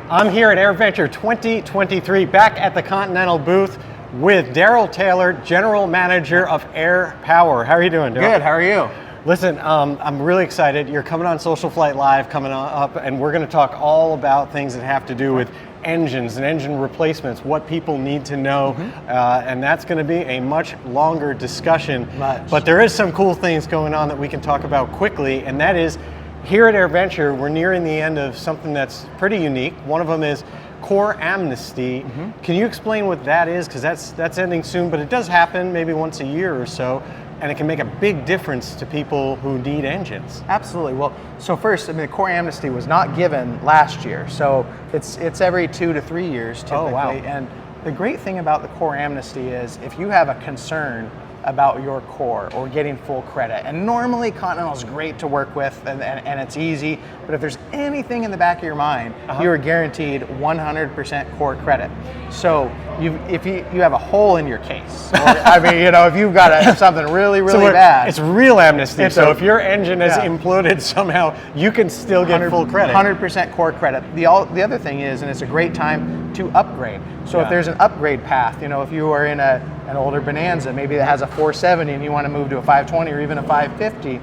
I'm here at AirVenture 2023, back at the Continental booth with Daryl Taylor, General Manager of Air Power. How are you doing, Daryl? Good, how are you? Listen, I'm really excited. You're coming on Social Flight Live coming up, and we're going to talk all about things that have to do with engines and engine replacements, what people need to know, and that's going to be a much longer discussion. But there is some cool things going on that we can talk about quickly, and that is, here at AirVenture, we're nearing the end of something that's pretty unique. One of them is core amnesty. Can you explain what that is? Because that's ending soon, but it does happen maybe once a year or so, and it can make a big difference to people who need engines. Absolutely. Well, so first, I mean, the core amnesty was not given last year, so it's every 2 to 3 years typically. Oh, wow. And the great thing about the core amnesty is if you have a concern about your core or getting full credit, and normally Continental is great to work with and it's easy, but if there's anything in the back of your mind, you are guaranteed 100% core credit. So if you have a hole in your case, or, I mean, you know, if you've got something really bad, it's real amnesty. So if your engine has imploded somehow, you can still get full credit. 100% core credit. The other thing is, and it's a great time to upgrade. So if there's an upgrade path, you know, if you are in an older Bonanza, maybe that has a 470 and you want to move to a 520 or even a 550,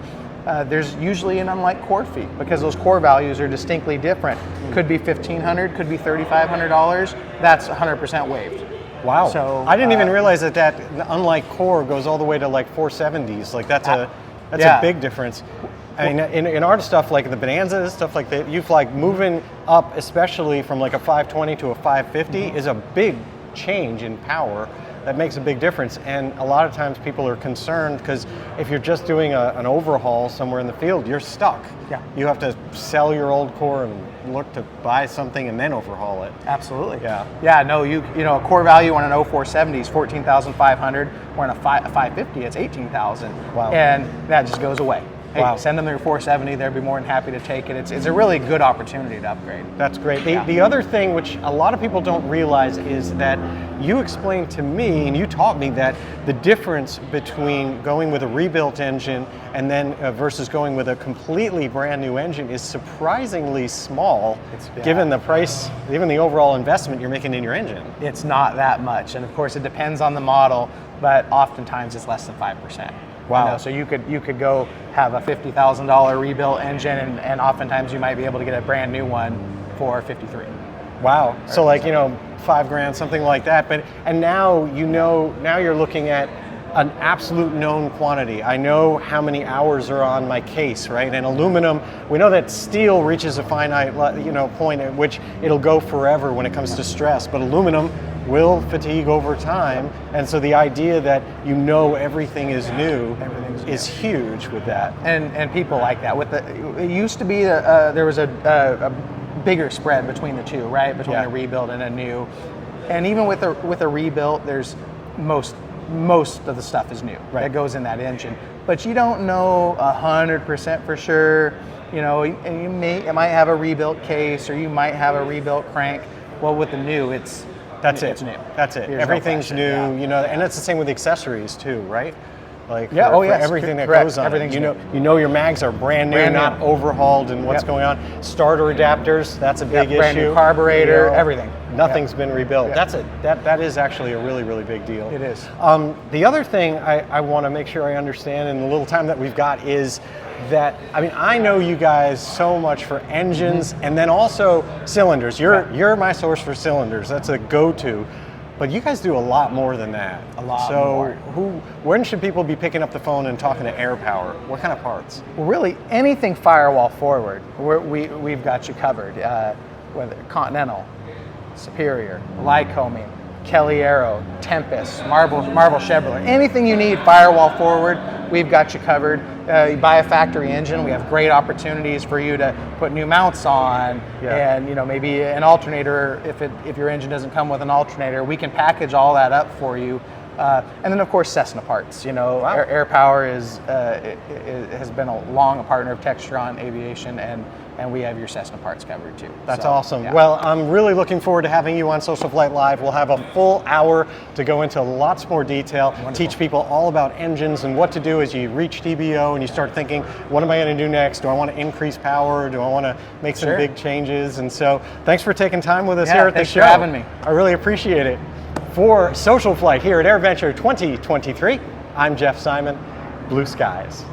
there's usually an unlike core fee because those core values are distinctly different. Could be $1,500, could be $3,500. That's 100% waived. Wow. So I didn't even realize that unlike core goes all the way to like 470s. Like that's a big difference. I mean, in our stuff, like the Bonanza, stuff like that, you've like moving up, especially from like a 520 to a 550 is a big change in power. That makes a big difference, and a lot of times people are concerned because if you're just doing an overhaul somewhere in the field, you're stuck. Yeah. You have to sell your old core and look to buy something and then overhaul it. Absolutely. Yeah. Yeah. No, you know, a core value on an 0470 is 14,500, or on a 550 it's 18,000. Wow. And that just goes away. Hey, Wow. send them their 470. They'll be more than happy to take it. It's a really good opportunity to upgrade. That's great. The other thing, which a lot of people don't realize, is that you explained to me and you taught me that the difference between going with a rebuilt engine and then versus going with a completely brand new engine is surprisingly small, given the price, even the overall investment you're making in your engine. It's not that much, and of course it depends on the model, but oftentimes it's less than 5%. Wow. You know, so you could go have a $50,000 rebuilt engine, and oftentimes you might be able to get a brand new one for 53. Wow. So like, you know, $5,000, something like that. And now now you're looking at an absolute known quantity. I know how many hours are on my case, right? And aluminum, we know that steel reaches a finite, point at which it'll go forever when it comes to stress, but aluminum will fatigue over time, and so the idea that you know everything is new is huge with that. And people like that. It used to be there was a bigger spread between the two, right? Between a rebuild and a new, and even with a rebuilt, there's most of the stuff is new that goes in that engine, but you don't know 100% for sure. You know, and it might have a rebuilt case or you might have a rebuilt crank. Well, with the new, it's new. That's it. There's Everything's no new, question, you know, and it's the same with accessories too, right? Like for everything that correct. goes on. Everything's You know your mags are brand new, not overhauled, and what's going on. Starter adapters, that's a big issue. Brand new carburetor, everything. Nothing's been rebuilt. That is actually a really, really big deal. It is. The other thing I want to make sure I understand in the little time that we've got is that, I mean, I know you guys so much for engines and then also cylinders. You're my source for cylinders. That's a go-to. But you guys do a lot more than that. A lot more. So when should people be picking up the phone and talking to Air Power? What kind of parts? Well, really, anything firewall forward, we've got you covered. Whether Continental, Superior, Lycoming, Kelly Aero, Tempest, Marble Chevrolet, anything you need firewall forward, we've got you covered. You buy a factory engine, we have great opportunities for you to put new mounts on, and you know, maybe an alternator. If your engine doesn't come with an alternator, we can package all that up for you And then of course Cessna parts. Wow. Air Power has been long a partner of Textron Aviation, and we have your Cessna parts covered too. That's So, awesome. yeah. Well, I'm really looking forward to having you on Social Flight Live. We'll have a full hour to go into lots more detail, teach people all about engines and what to do as you reach TBO and you start thinking, what am I going to do next? Do I want to increase power? Do I want to make some Sure. big changes? And so thanks for taking time with us Yeah, here at the thanks show. for having me. I really appreciate it. For Social Flight here at AirVenture 2023, I'm Jeff Simon. Blue skies.